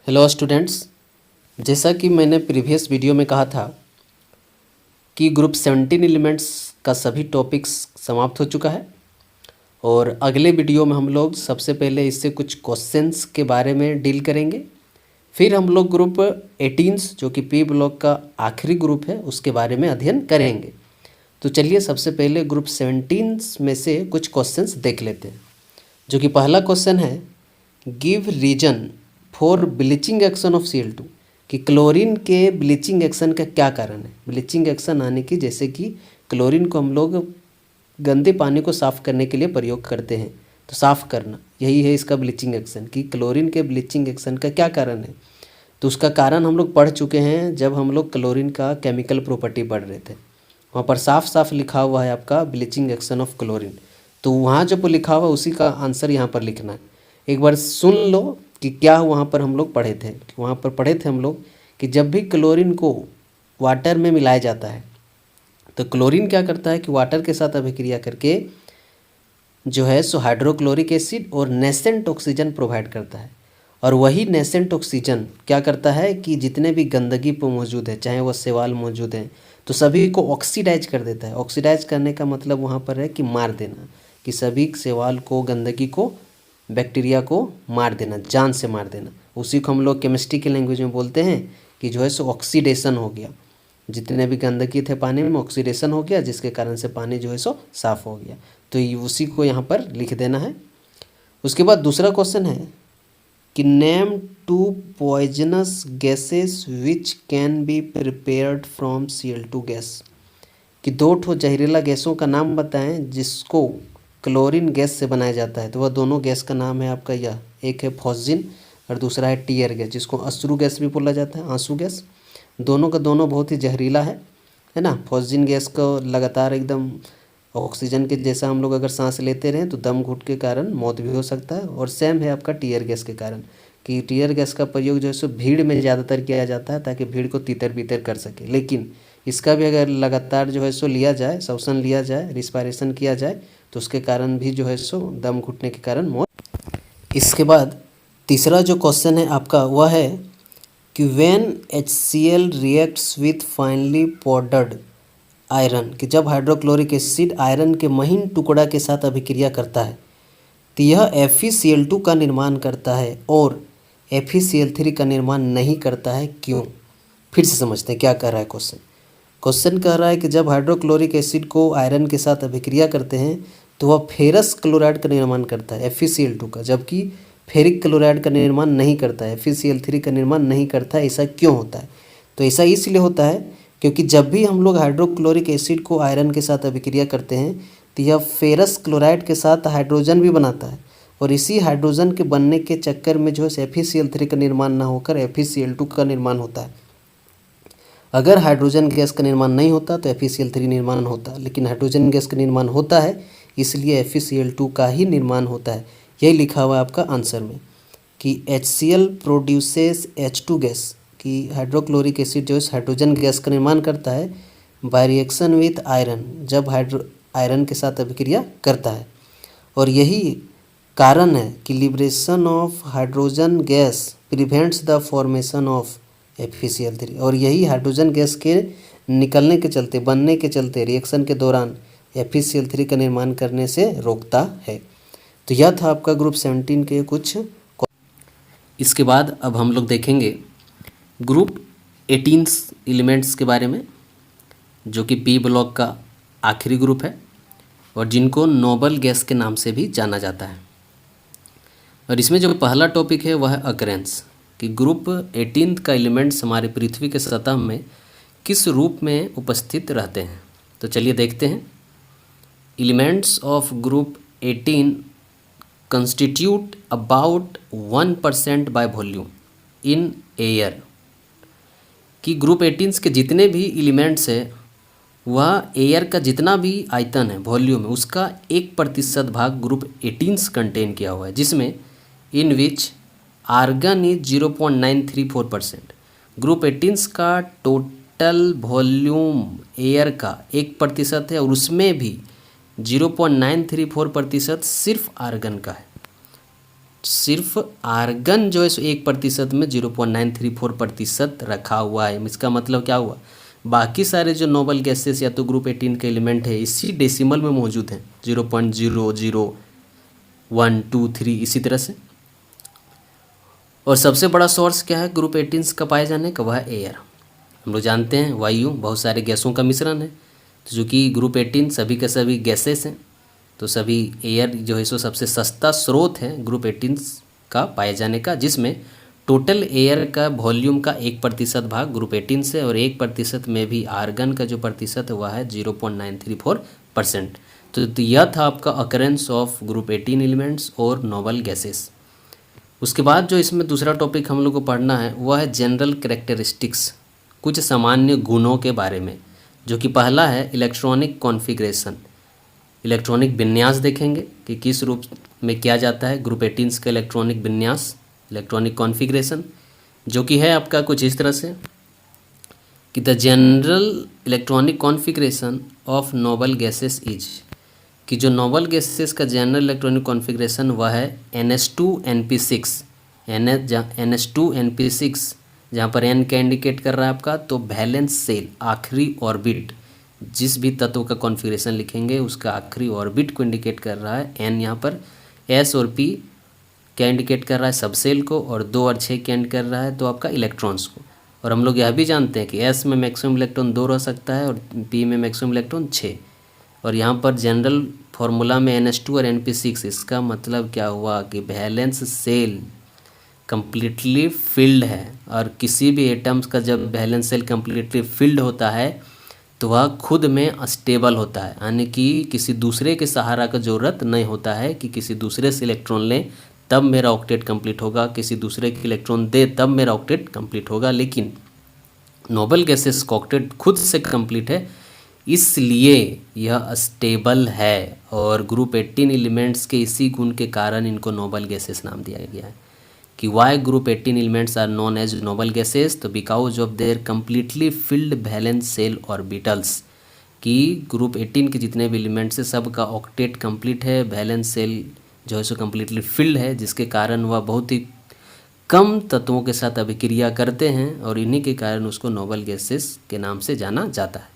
Hello students, जैसा कि मैंने प्रीवियस वीडियो में कहा था कि ग्रुप 17 एलिमेंट्स का सभी टॉपिक्स समाप्त हो चुका है और अगले वीडियो में हम लोग सबसे पहले इससे कुछ क्वेश्चंस के बारे में डील करेंगे। फिर हम लोग ग्रुप 18 जो कि पी ब्लॉक का आखिरी ग्रुप है उसके बारे में अध्ययन करेंगे। तो चलिए सबसे पहले ग्रुप 17 में से कुछ क्वेश्चंस देख लेते हैं, जो कि पहला क्वेश्चन है give reason for bleaching action of Cl2 कि क्लोरीन के ब्लीचिंग एक्शन का क्या कारण है। ब्लीचिंग एक्शन आने की, जैसे कि क्लोरीन को हम लोग गंदे पानी को साफ़ करने के लिए प्रयोग करते हैं, तो साफ़ करना यही है इसका ब्लीचिंग एक्शन। कि क्लोरीन के ब्लीचिंग एक्शन का क्या कारण है, तो उसका कारण हम लोग पढ़ चुके हैं जब हम लोग क्लोरीन का केमिकल प्रॉपर्टी पढ़ रहे थे। वहाँ पर साफ साफ लिखा हुआ है आपका ब्लीचिंग एक्शन ऑफ क्लोरीन, तो वहाँ जब लिखा हुआ उसी का आंसर यहाँ पर लिखना है। एक बार सुन लो कि क्या वहाँ पर हम लोग पढ़े थे। वहाँ पर पढ़े थे हम लोग कि जब भी क्लोरीन को वाटर में मिलाया जाता है तो क्लोरीन क्या करता है कि वाटर के साथ अभिक्रिया करके जो है सो हाइड्रोक्लोरिक एसिड और नेसेंट ऑक्सीजन प्रोवाइड करता है। और वही नेसेंट ऑक्सीजन क्या करता है कि जितने भी गंदगी पर मौजूद है, चाहे वह शैवाल मौजूद हैं, तो सभी को ऑक्सीडाइज कर देता है। ऑक्सीडाइज करने का मतलब वहाँ पर है कि मार देना, कि सभी शैवाल को, गंदगी को, बैक्टीरिया को मार देना, जान से मार देना। उसी को हम लोग केमिस्ट्री के लैंग्वेज में बोलते हैं कि जो है सो ऑक्सीडेशन हो गया। जितने भी गंदगी थे पानी में, ऑक्सीडेशन हो गया, जिसके कारण से पानी जो है सो साफ़ हो गया। तो ये उसी को यहाँ पर लिख देना है। उसके बाद दूसरा क्वेश्चन है कि name 2 poisonous gases which can be prepared from Cl2 gas. कि 2 जहरीला गैसों का नाम बताएं जिसको क्लोरीन गैस से बनाया जाता है। तो वह दोनों गैस का नाम है आपका यह, एक है फॉस्जिन और दूसरा है टीयर गैस, जिसको अश्रु गैस भी बोला जाता है, आंसू गैस। दोनों का दोनों बहुत ही जहरीला है ना। फॉस्जिन गैस को लगातार एकदम ऑक्सीजन के जैसा हम लोग अगर सांस लेते रहें तो दम घुट के कारण मौत भी हो सकता है। और सेम है आपका टीयर गैस के कारण, कि टीयर गैस का प्रयोग जो है सो भीड़ में ज़्यादातर किया जाता है ताकि भीड़ को तीतर बीतर कर सके। लेकिन इसका भी अगर लगातार जो है सो लिया जाए, श्वसन लिया जाए, रिस्पायरेशन किया जाए, तो उसके कारण भी जो है सो दम घुटने के कारण मौत। इसके बाद तीसरा जो क्वेश्चन है आपका वह है कि when HCl reacts with finally powdered iron, कि जब हाइड्रोक्लोरिक एसिड आयरन के महीन टुकड़ा के साथ अभिक्रिया करता है तो यह FeCl2 का निर्माण करता है और FeCl3 का निर्माण नहीं करता है। क्यों? फिर से समझते हैं क्या कह रहा है क्वेश्चन। क्वेश्चन कह रहा है कि जब हाइड्रोक्लोरिक एसिड को आयरन के साथ अभिक्रिया करते हैं तो वह फेरस क्लोराइड का निर्माण करता है FeCl2 का, जबकि फेरिक क्लोराइड का निर्माण नहीं करता है, FeCl3 का निर्माण नहीं करता है। ऐसा क्यों होता है? तो ऐसा इसलिए होता है क्योंकि जब भी हम लोग हाइड्रोक्लोरिक एसिड को आयरन के साथ अभिक्रिया करते हैं तो यह फेरस क्लोराइड के साथ हाइड्रोजन भी बनाता है, और इसी हाइड्रोजन के बनने के चक्कर में जो है FeCl3 का निर्माण ना होकर FeCl2 का निर्माण होता है। अगर हाइड्रोजन गैस का निर्माण नहीं होता तो FeCl3 निर्माण होता, लेकिन हाइड्रोजन गैस का निर्माण होता है इसलिए FeCl2 का ही निर्माण होता है। यही लिखा हुआ है आपका आंसर में कि HCl प्रोड्यूसेस H2 गैस, कि हाइड्रोक्लोरिक एसिड जो है हाइड्रोजन गैस का निर्माण करता है बाय रिएक्शन विथ आयरन, जब आयरन के साथ अभिक्रिया करता है। और यही कारण है कि liberation of hydrogen gas prevents the formation of FeCl3, और यही हाइड्रोजन गैस के निकलने के चलते, बनने के चलते, रिएक्शन के दौरान FeCl3 का निर्माण करने से रोकता है। तो यह था आपका ग्रुप 17 के कुछ। इसके बाद अब हम लोग देखेंगे ग्रुप 18 एलिमेंट्स के बारे में, जो कि पी ब्लॉक का आखिरी ग्रुप है और जिनको नोबल गैस के नाम से भी जाना जाता है। और इसमें जो पहला टॉपिक है वह है अकरेंस, कि ग्रुप 18 का एलिमेंट्स हमारे पृथ्वी के सतह में किस रूप में उपस्थित रहते हैं। तो चलिए देखते हैं। Elements of group 18 constitute about 1% by volume in air, कि ग्रुप 18 के जितने भी एलिमेंट्स हैं वह एयर का जितना भी आयतन है, वॉल्यूम है, उसका 1% भाग ग्रुप 18 कंटेन किया हुआ है, जिसमें इन विच आर्गन इज 0.934%। ग्रुप 18 का टोटल वॉल्यूम एयर का 1% है और उसमें भी 0.934% सिर्फ आर्गन का है। सिर्फ आर्गन जो है सो 1% में 0.934% रखा हुआ है। इसका मतलब क्या हुआ, बाकी सारे जो नोबल गैसेस या तो ग्रुप 18 के एलिमेंट है इसी डेसिमल में मौजूद हैं, 0.00123 इसी तरह से। और सबसे बड़ा सोर्स क्या है ग्रुप 18 का पाए जाने का, वह है एयर। हम लोग जानते हैं वायु बहुत सारे गैसों का मिश्रण है, तो चूँकि ग्रुप 18 सभी के सभी गैसेस हैं तो सभी एयर जो है सो सबसे सस्ता स्रोत है ग्रुप 18 का पाए जाने का, जिसमें टोटल एयर का वॉल्यूम का 1% भाग ग्रुप 18 से और 1% में भी आर्गन का जो प्रतिशत है वह है 0.934%। तो यह था आपका अकरेंस ऑफ ग्रुप 18 एलिमेंट्स और नोबल गैसेस। उसके बाद जो इसमें दूसरा टॉपिक हम लोग को पढ़ना है वह है जनरल कैरेक्टरिस्टिक्स, कुछ सामान्य गुणों के बारे में, जो कि पहला है इलेक्ट्रॉनिक कॉन्फ़िगरेशन। इलेक्ट्रॉनिक विन्यास देखेंगे कि किस रूप में किया जाता है ग्रुप 18 का इलेक्ट्रॉनिक विन्यास, इलेक्ट्रॉनिक कॉन्फ़िगरेशन, जो कि है आपका कुछ इस तरह से कि the general electronic configuration of noble gases is, कि जो नोबल गैसेस का जनरल इलेक्ट्रॉनिक कॉन्फ़िगरेशन वह है NH2NP6। NH2NP6 जहाँ पर N क्या इंडिकेट कर रहा है आपका, तो वैलेंस सेल आखिरी ऑर्बिट, जिस भी तत्व का कॉन्फ़िगरेशन लिखेंगे उसका आखिरी ऑर्बिट को इंडिकेट कर रहा है N यहाँ पर। S और P क्या इंडिकेट कर रहा है, सबसेल को, और 2 और 6 क्या इंडिकेट कर रहा है, तो आपका इलेक्ट्रॉन्स को। और हम लोग यह भी जानते हैं कि S में मैक्सिमम इलेक्ट्रॉन 2 रह सकता है और P में मैक्सिमम इलेक्ट्रॉन 6। और यहाँ पर जनरल फार्मूला में NH2 और NP6, इसका मतलब क्या हुआ कि वैलेंस सेल कम्प्लीटली फिल्ड है, और किसी भी एटम्स का जब वैलेंस सेल कम्प्लीटली फिल्ड होता है तो वह खुद में स्टेबल होता है, यानी कि किसी दूसरे के सहारा का ज़रूरत नहीं होता है कि किसी दूसरे से इलेक्ट्रॉन लें तब मेरा ऑक्टेट कंप्लीट होगा, किसी दूसरे के इलेक्ट्रॉन दे तब मेरा ऑक्टेट कंप्लीट होगा। लेकिन नोबल गैसेस का ऑक्टेट खुद से कंप्लीट है, इसलिए यह स्टेबल है, और ग्रुप 18 एलिमेंट्स के इसी गुण के कारण इनको नोबल गैसेस नाम दिया गया है। कि why group 18 elements are known as noble gases, तो because of their completely filled valence shell orbitals, कि ग्रुप 18 के जितने भी एलिमेंट्स हैं सब का ऑक्टेट कंप्लीट है, वैलेंस सेल जो है सो कम्प्लीटली फिल्ड है, जिसके कारण वह बहुत ही कम तत्वों के साथ अभिक्रिया करते हैं, और इन्हीं के कारण उसको नोबल गैसेस के नाम से जाना जाता है।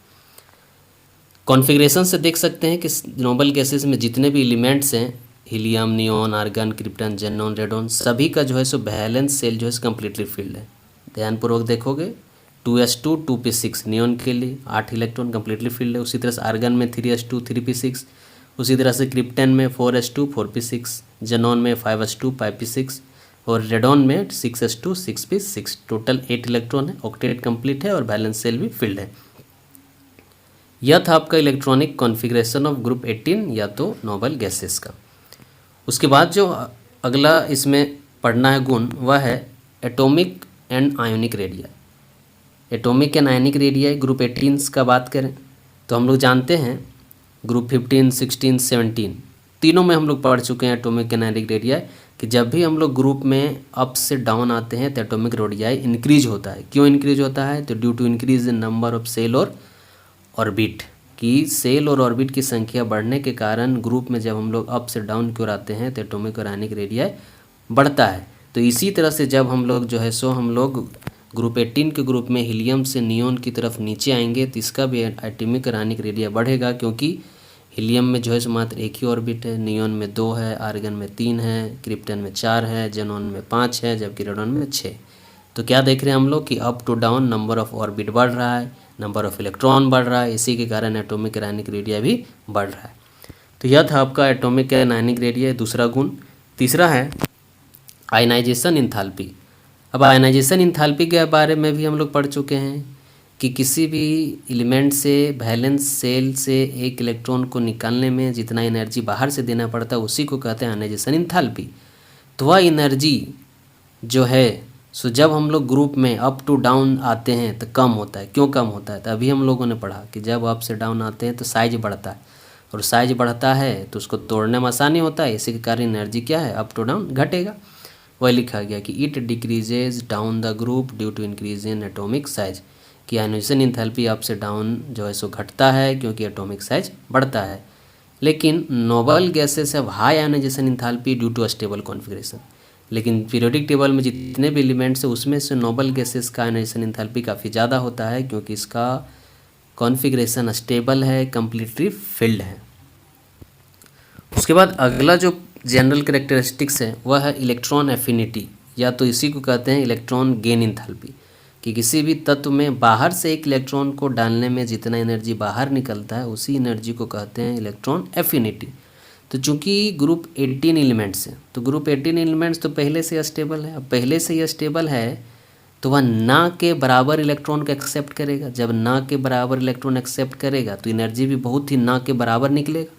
कॉन्फ़िगरेशन से देख सकते हैं कि नोबल गैसेस में जितने भी एलिमेंट्स हैं, helium, neon, argon, krypton, xenon, radon, सभी का जो है सो वैलेंस सेल जो है कम्प्लीटली फिल्ड है। ध्यानपूर्वक देखोगे 2s2 2p6 नियॉन के लिए 8 इलेक्ट्रॉन कम्प्लीटली फिल्ड है। उसी तरह से आर्गन में 3s2 3p6, उसी तरह से क्रिप्टन में 4s2 4p6, जेनॉन में 5s2 5p6 और रेडॉन में 6s2 6p6। टोटल 8 इलेक्ट्रॉन है, ऑक्टेट कंप्लीट है और वैलेंस सेल भी फिल्ड है। यह था आपका इलेक्ट्रॉनिक कॉन्फ़िगरेशन ऑफ ग्रुप 18 या तो नोबल गैसेस का। उसके बाद जो अगला इसमें पढ़ना है गुण वह है atomic and ionic radii. Atomic and ionic radii group 18 का बात करें तो हम लोग जानते हैं ग्रुप 15 16 17 तीनों में हम लोग पढ़ चुके हैं एटॉमिक एंड आयोनिक रेडिया, कि जब भी हम लोग ग्रुप में अप से डाउन आते हैं तो एटॉमिक रेडियाई इंक्रीज होता है। क्यों इंक्रीज होता है, तो due to increase in number of shell और ऑर्बिट, कि सेल और ऑर्बिट की संख्या बढ़ने के कारण ग्रुप में जब हम लोग अप से डाउन की ओर आते हैं तो एटॉमिक और आयनिक रेडियाई बढ़ता है। तो इसी तरह से जब हम लोग जो है सो हम लोग ग्रुप 18 के ग्रुप में हीलियम से नियॉन की तरफ नीचे आएंगे तो इसका भी एटॉमिक और आयनिक रेडिया बढ़ेगा, क्योंकि हीलियम में जो है सो मात्र एक ही ऑर्बिट है, नियॉन में 2 है, आर्गन में 3 है, क्रिप्टन में 4 है, जेनॉन में 5 है, जबकि रेडॉन में 6। तो क्या देख रहे हैं हम लोग कि up to down number of orbit बढ़ रहा है, नंबर ऑफ इलेक्ट्रॉन बढ़ रहा है, इसी के कारण एटॉमिक और आयनिक रेडिया भी बढ़ रहा है। तो यह था आपका एटॉमिक एंड आयनिक रेडिया दूसरा गुण। तीसरा है आयनाइजेशन इंथैल्पी। अब आयनाइजेशन इंथैल्पी के बारे में भी हम लोग पढ़ चुके हैं कि किसी भी एलिमेंट से वैलेंस सेल से एक इलेक्ट्रॉन को निकालने में जितना एनर्जी बाहर से देना पड़ता है उसी को कहते हैं आयनाइजेशन इंथैल्पी। तो वह एनर्जी जो है सो जब हम लोग ग्रुप में अप टू डाउन आते हैं तो कम होता है। क्यों कम होता है, तो अभी हम लोगों ने पढ़ा कि जब अप से डाउन आते हैं तो साइज बढ़ता है, और साइज बढ़ता है तो उसको तोड़ने में आसानी होता है, इसी के कारण एनर्जी क्या है अप टू डाउन घटेगा। वह लिखा गया कि it decreases down the group due to increase in atomic size, कि आयनाइजेशन इंथैल्पी अप से डाउन जो है सो घटता है क्योंकि एटॉमिक साइज बढ़ता है। लेकिन noble gases have high ionisation enthalpy due to stable configuration, लेकिन पीरियोडिक टेबल में जितने भी एलिमेंट्स हैं उसमें से नोबल गैसेस का आयनाइजेशन एंथैल्पी काफ़ी ज़्यादा होता है, क्योंकि इसका कॉन्फ़िगरेशन स्टेबल है, कम्प्लीटली फिल्ड है। उसके बाद अगला जो जनरल कैरेक्टरिस्टिक्स है वह है इलेक्ट्रॉन एफिनिटी, या तो इसी को कहते हैं इलेक्ट्रॉन गेन एंथैल्पी, कि किसी भी तत्व में बाहर से एक इलेक्ट्रॉन को डालने में जितना एनर्जी बाहर निकलता है उसी एनर्जी को कहते हैं इलेक्ट्रॉन एफिनिटी। तो चूंकि ग्रुप 18 एलिमेंट्स है, तो ग्रुप 18 एलिमेंट्स तो पहले से स्टेबल है। अब पहले से ये स्टेबल है तो वह ना के बराबर इलेक्ट्रॉन को एक्सेप्ट करेगा। जब ना के बराबर इलेक्ट्रॉन एक्सेप्ट करेगा तो एनर्जी भी बहुत ही ना के बराबर निकलेगा,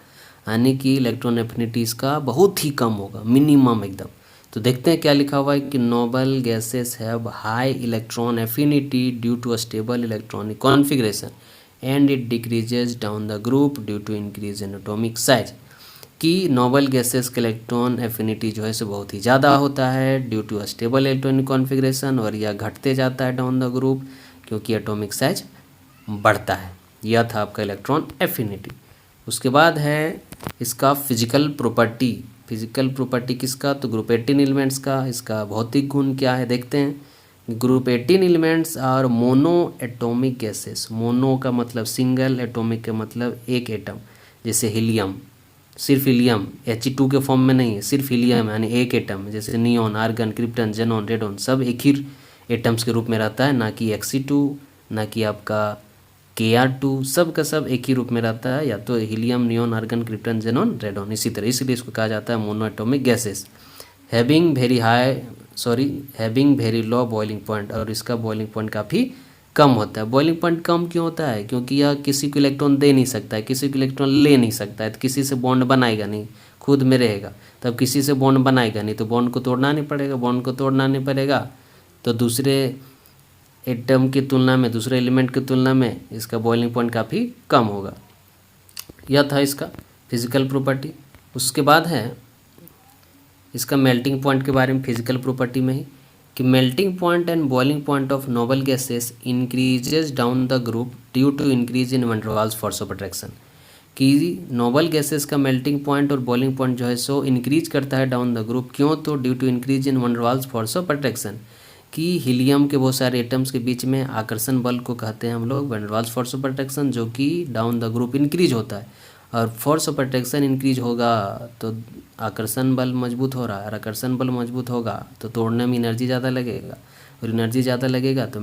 यानी कि इलेक्ट्रॉन एफिनिटी इसका बहुत ही कम होगा, मिनिमम एकदम। तो देखते हैं क्या लिखा हुआ है कि noble gases have high electron affinity due to a stable electronic configuration and it decreases down the group due to increase in atomic size, कि नोबल गैसेस का इलेक्ट्रॉन एफिनिटी जो है सो बहुत ही ज़्यादा होता है due to a stable electronic configuration, और यह घटते जाता है डाउन द ग्रुप क्योंकि एटॉमिक साइज बढ़ता है। यह था आपका इलेक्ट्रॉन एफिनिटी। उसके बाद है इसका फिजिकल प्रॉपर्टी। फिजिकल प्रॉपर्टी किसका? तो ग्रुप 18 एलिमेंट्स का। इसका भौतिक गुण क्या है देखते हैं। Group 18 elements are mono atomic gases. Mono का मतलब सिंगल, एटॉमिक का मतलब एक एटम, जैसे हीलियम, सिर्फ हीलियम He2 के फॉर्म में नहीं है, सिर्फ हीलियम यानी एक एटम, जैसे neon, argon, krypton, xenon, radon सब एक ही एटम्स के रूप में रहता है, ना कि Xe2, ना कि आपका Kr2, सब का सब एक ही रूप में रहता है, या तो helium, neon, argon, krypton, xenon, radon, इसी तरह, इसलिए इसको कहा जाता है mono atomic gases. Having very low boiling point, और इसका बॉइलिंग पॉइंट काफ़ी कम होता है। बॉइलिंग पॉइंट कम क्यों होता है? क्योंकि यह किसी को इलेक्ट्रॉन दे नहीं सकता है, किसी को इलेक्ट्रॉन ले नहीं सकता है, तो किसी से बॉन्ड बनाएगा नहीं, खुद में रहेगा, तब किसी से बॉन्ड बनाएगा नहीं, तो बॉन्ड को तोड़ना नहीं पड़ेगा। बॉन्ड को तोड़ना नहीं पड़ेगा तो दूसरे एटम की तुलना में, दूसरे एलिमेंट की तुलना में इसका बॉइलिंग पॉइंट काफ़ी कम होगा। यह था इसका फिजिकल प्रॉपर्टी। उसके बाद है इसका मेल्टिंग पॉइंट के बारे में, फिजिकल प्रॉपर्टी में ही, कि melting point and boiling point of noble gases increases down the group due to increase in van der Waals force of attraction, कि नोबल गैसेस का मेल्टिंग पॉइंट और बॉइलिंग पॉइंट जो है सो इंक्रीज करता है डाउन द ग्रुप। क्यों? तो due to increase in van der Waals force of attraction, कि हीलियम के बहुत सारे एटम्स के बीच में आकर्षण बल को कहते हैं हम लोग van der Waals force of attraction, जो कि डाउन द ग्रुप इंक्रीज होता है, और फोर्स ऑफ अट्रैक्शन इंक्रीज होगा तो आकर्षण बल मजबूत हो रहा है, और आकर्षण बल मजबूत होगा तो तोड़ने में एनर्जी ज़्यादा लगेगा, और एनर्जी ज़्यादा लगेगा तो